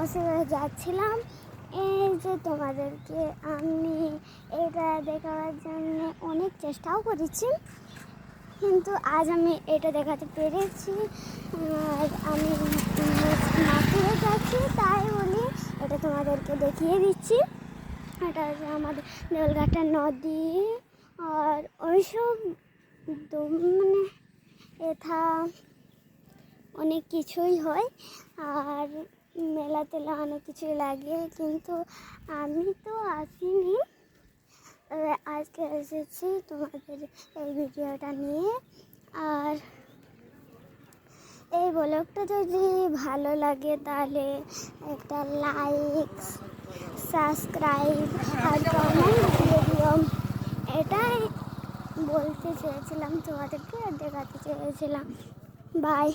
বাসে যাচ্ছিলাম, এই যে তোমাদেরকে আমি এটা দেখাবার জন্য অনেক চেষ্টাও করেছি, কিন্তু আজ আমি এটা দেখাতে পেরেছি। আর আমি মাঠে যাচ্ছি তাই বলি এটা তোমাদেরকে দেখিয়ে দিচ্ছি। এটা হচ্ছে আমাদের দেউলঘাটা নদী। আর ওইসব মানে এটা অনেক কিছুই হয়, আর মেলা টেলা অনেক কিছুই লাগে, কিন্তু আমি তো আসিনি, আজকে এসেছি তোমাদের এই ভিডিওটা নিয়ে। আর এই ব্লগটা যদি ভালো লাগে তাহলে একটা লাইক, সাবস্ক্রাইব আর কমেন্ট দিয়ে দিও। এটাই বলতে চেয়েছিলাম তোমাদেরকে, দেখাতে চেয়েছিলাম। বাই।